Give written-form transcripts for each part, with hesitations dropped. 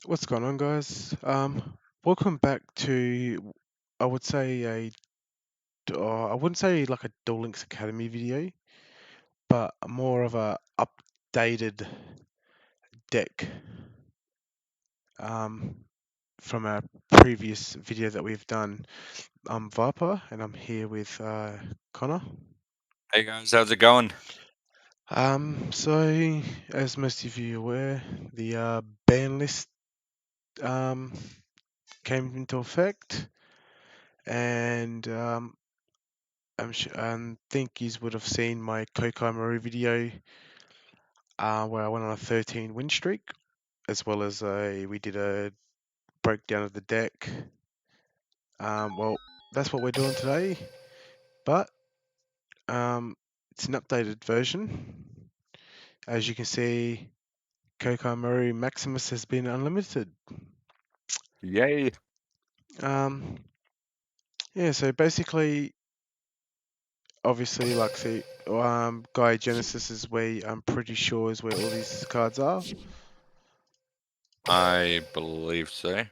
What's going on, guys? Welcome back to, I would say I wouldn't say like a Duel Links Academy video, but more of a updated deck um, from a previous video that we've done. I'm Viper, and I'm here with Connor. Hey guys, how's it going? So as most of you are aware, the ban list um, came into effect, and think you would have seen my Koa'ki Meiru video where I went on a 13 win streak, as well as we did a breakdown of the deck. Well, that's what we're doing today, but um, it's an updated version. As you can see, Koa'ki Meiru Maximus has been unlimited. Yay! Um, yeah, so basically, obviously, like, see, Gaia Genesis is where I'm pretty sure is where all these cards are. I believe so.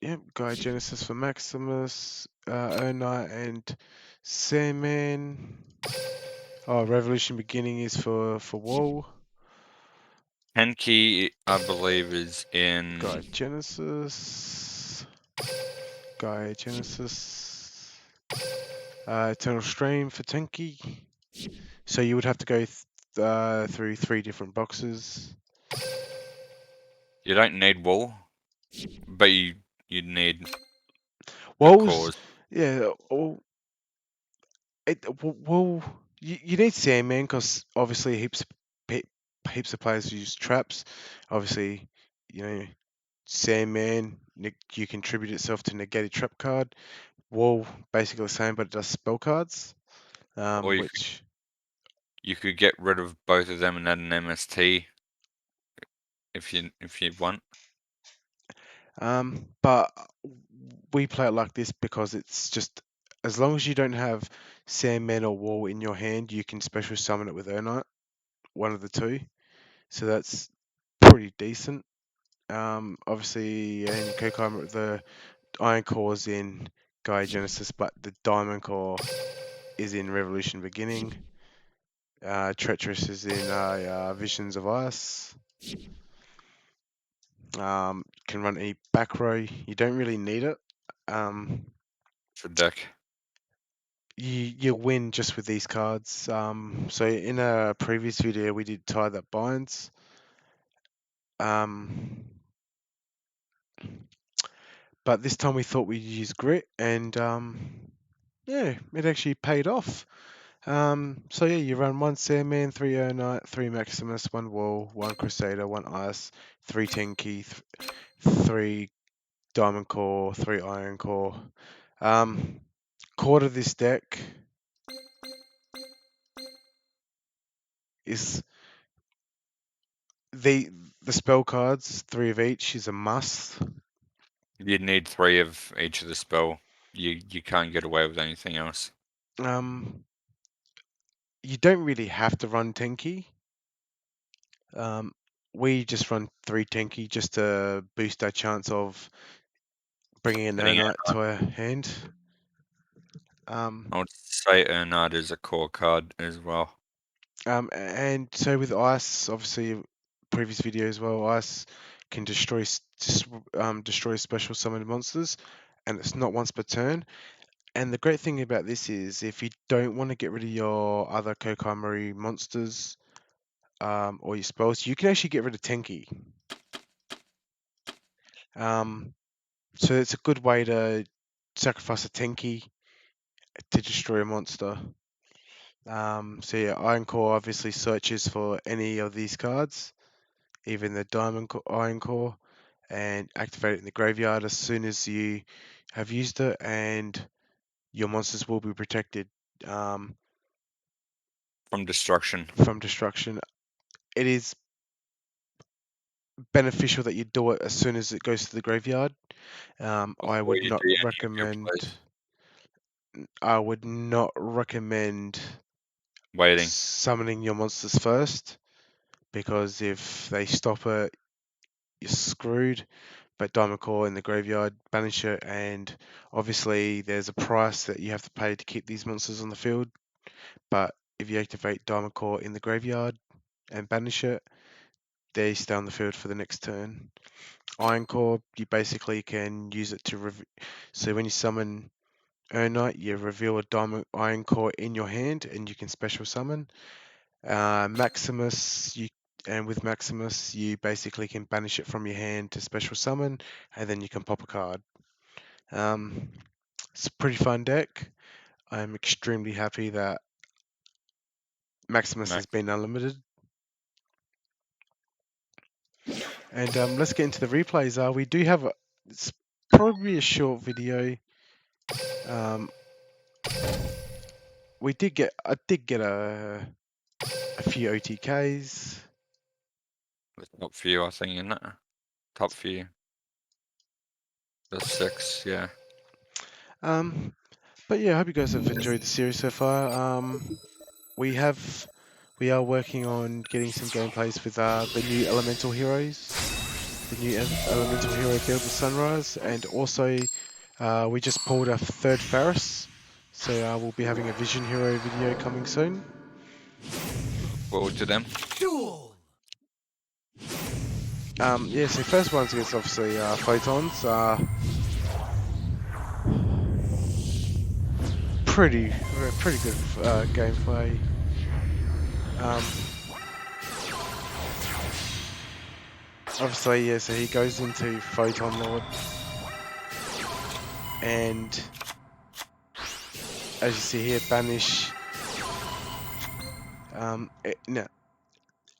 Yep, Gaia Genesis for Maximus, Erna and Sandman. Oh, Revolution Beginning is for Wool. Henki, I believe, is in. Gaia Genesis. Gaia Genesis. Eternal Stream for Tenki. So you would have to go through 3 different boxes. You don't need wool, but you'd need a Wool's, cause. yeah, well, you need Sandman because obviously he- heaps of players use traps. Obviously, you know Sandman you contribute itself to negate a trap card. Wall basically the same, but it does spell cards. Or Which you could get rid of both of them and add an MST if you want. but we play it like this because it's just as long as you don't have Sandman or Wall in your hand, you can special summon it with Ernite, one of the two. So that's pretty decent. Obviously, in Kokai, the Iron Core is in Gaia Genesis, but the Diamond Core is in Revolution Beginning. Treacherous is in Visions of Ice. Can run any back row. You don't really need it. Um, For deck. you win just with these cards. So in a previous video we did tie that binds. Um, but this time we thought we'd use grit, and yeah, it actually paid off. So yeah, you run 1 Sandman, 3 Knight, 3 Maximus, 1 Wall, 1 Crusader, 1 Ice, 3 Tenki, 3 Diamond Core, 3 Iron Core. Core to this deck is the the spell cards, 3 of each is a must. You'd need 3 of each of the spell. You can't get away with anything else. Um, you don't really have to run Tenki. Um, we just run 3 Tenki just to boost our chance of bringing an Getting Ernite it. to our hand. I would say Ernard is a core card as well. And so with ice, obviously, previous video as well, ice can destroy special summoned monsters, and it's not once per turn. And the great thing about this is, if you don't want to get rid of your other Kokai monsters or your spells, you can actually get rid of Tenki. So it's a good way to sacrifice a Tenki to destroy a monster. So yeah, Iron Core obviously searches for any of these cards, even the Iron Core, and activate it in the graveyard as soon as you have used it, and your monsters will be protected From destruction. from destruction. It is beneficial that you do it as soon as it goes to the graveyard. I Before would you not do any of your recommend. plays. I would not recommend Waiting. summoning your monsters first, because if they stop it, you're screwed. But Diamond Core in the graveyard, banish it, and obviously there's a price that you have to pay to keep these monsters on the field. But if you activate Diamond Core in the graveyard and banish it, they stay on the field for the next turn. Iron Core, you basically can use it to so when you summon Knight, you reveal a Diamond Iron Core in your hand, and you can special summon. Maximus, with Maximus, you basically can banish it from your hand to special summon, and then you can pop a card. It's a pretty fun deck. I'm extremely happy that Maximus has been unlimited. And let's get into the replays. We do have it's probably a short video. Um, I did get a few OTKs. The top few, I think, isn't it? Top few. The 6, yeah. But yeah, I hope you guys have enjoyed the series so far. We are working on getting some gameplays with the new elemental heroes, the new elemental hero build with Sunrise, and also we just pulled a third Faris, so we'll be having a Vision Hero video coming soon. Forward to them. Duel. Yeah, so first one's against obviously Photons. Pretty good gameplay. Obviously, yeah, so he goes into Photon Lord, and as you see here, banish.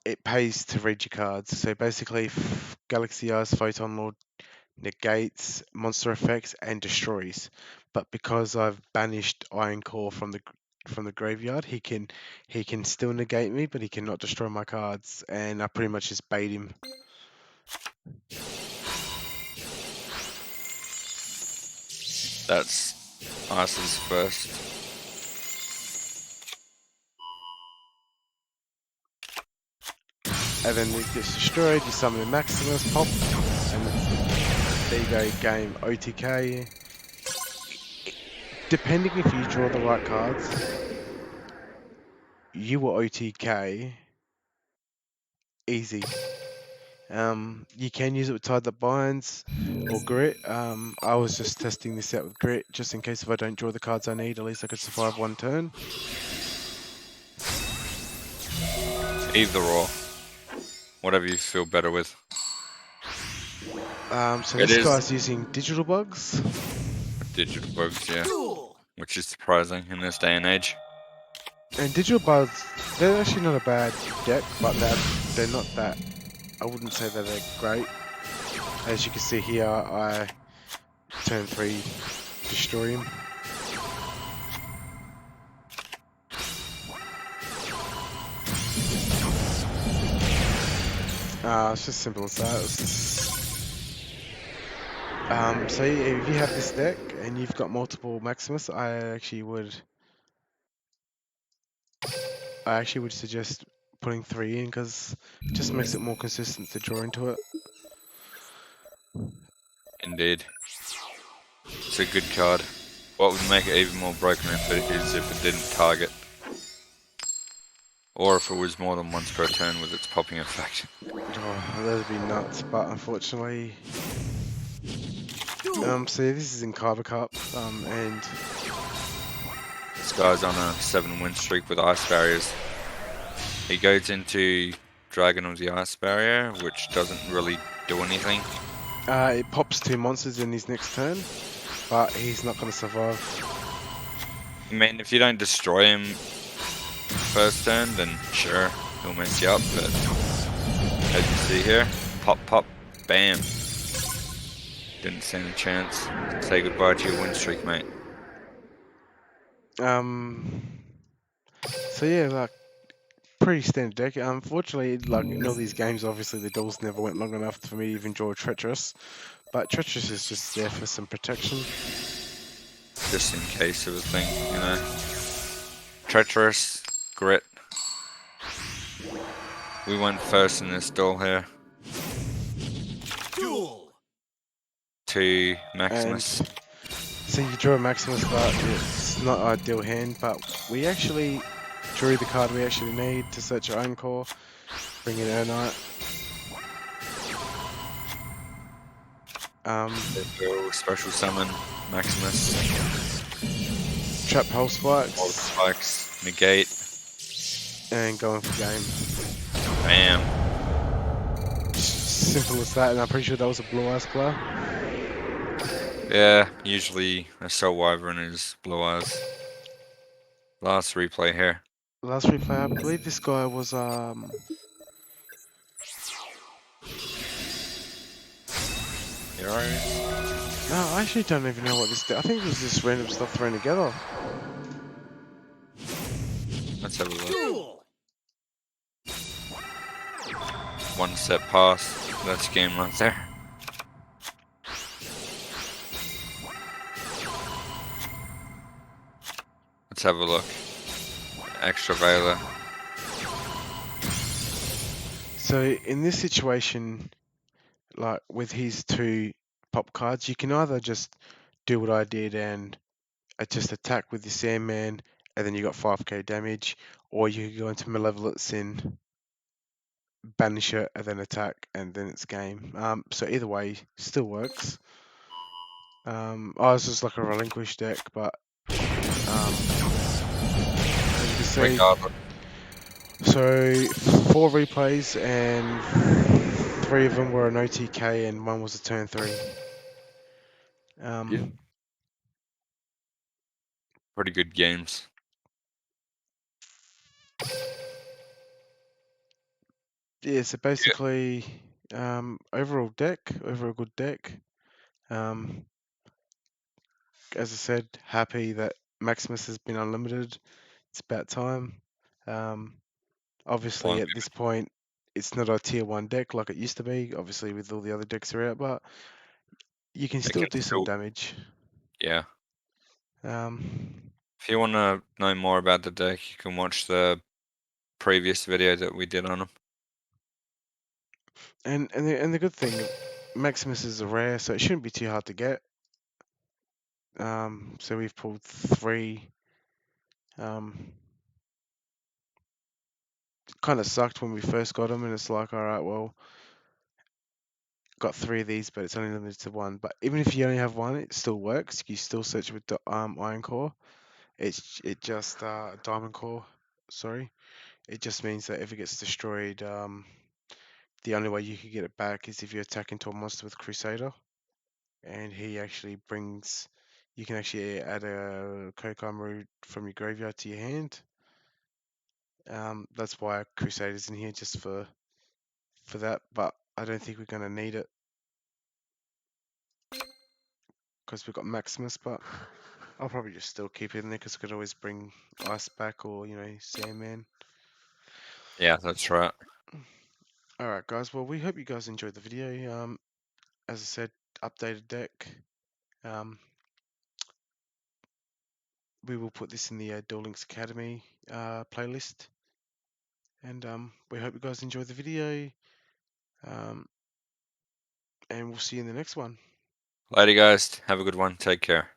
It pays to read your cards. So basically, Galaxy Eyes Photon Lord negates monster effects and destroys. But because I've banished Iron Core from the graveyard, he can still negate me, but he cannot destroy my cards, and I pretty much just bait him. That's Ice's first. And then it gets destroyed, you summon a Maximus, pop, and there you go, game OTK. Depending if you draw the right cards, you will OTK easy. You can use it with Tide That Binds or Grit. I was just testing this out with Grit, just in case if I don't draw the cards I need, at least I could survive one turn. Either or. Whatever you feel better with. So this guy's using Digital Bugs. Digital Bugs, yeah. Which is surprising in this day and age. And Digital Bugs, they're actually not a bad deck, but they're not that, I wouldn't say that they're great. As you can see here, I turn 3 destroy him. It's just simple as that. So if you have this deck and you've got multiple Maximus, I actually would suggest putting 3 in, because it just makes it more consistent to draw into it. Indeed. It's a good card. What would make it even more broken if it didn't target. Or if it was more than once per turn with its popping effect. Oh, that'd be nuts, but unfortunately... so this is in Kyber Cup, and... This guy's on a 7-win streak with ice barriers. He goes into Dragon of the Ice Barrier, which doesn't really do anything. It pops 2 monsters in his next turn, but he's not going to survive. I mean, if you don't destroy him first turn, then sure, he'll mess you up, but as you see here, pop, pop, bam. Didn't stand a chance. Say goodbye to your win streak, mate. So yeah, like, pretty standard deck. Unfortunately, like in all these games, obviously the duels never went long enough for me to even draw Treacherous. But Treacherous is just there for some protection. Just in case of a thing, you know. Treacherous, Grit. We went first in this duel here. to And Maximus. so you drew a Maximus, but it's not an ideal hand. But we actually drew the card we actually need to search our own core. Bring in Ernite. Go special summon Maximus. Trap Hull All the Spikes. spikes. Negate. And going for game. Bam. Simple as that, and I'm pretty sure that was a Blue Eyes player. Yeah, usually a Soul Wyvern is Blue Eyes. Last replay here. Last replay, I believe this guy was You alright? no, I actually don't even know what this did. I think it was just random stuff thrown together. Let's have a look. One step past. That's game right there. Let's have a look. Extra Veiler. So in this situation, like with his two pop cards, you can either just do what I did and just attack with your Sandman, and then you got 5k damage, or you could go into Malevolent Sin, banish it, and then attack, and then it's game. So either way, still works. I was just like a relinquish deck, but as you can see, Regardless. so 4 replays and 3 of them were an OTK and one was a turn 3. Yeah. Pretty good games. Yeah, so basically, overall good deck. As I said, happy that Maximus has been unlimited. It's about time. Um, obviously, Long. at this point, it's not a tier 1 deck like it used to be, obviously, with all the other decks are out, but you can It still can do some still. damage. Yeah. Um, If you want to know more about the deck, you can watch the previous video that we did on them. and the good thing, Maximus is a rare, so it shouldn't be too hard to get. So we've pulled 3. Um, kind of sucked when we first got them, and it's like, all right, well, got 3 of these, but it's only limited to 1. But even if you only have 1, it still works. You still search with the iron core. It just diamond core. Sorry, it just means that if it gets destroyed, the only way you can get it back is if you attack into a monster with Crusader, and he actually brings. You can actually add a Koa'ki Meiru from your graveyard to your hand. That's why Crusader's in here just for that, but I don't think we're gonna need it because we've got Maximus. But I'll probably just still keep it in there because I could always bring Ice back or Sandman. Yeah, that's right. All right, guys. Well, we hope you guys enjoyed the video. As I said, updated deck. Um, we will put this in the Duel Links Academy playlist, and we hope you guys enjoyed the video. Um, and we'll see you in the next one. Later, guys. Have a good one. Take care.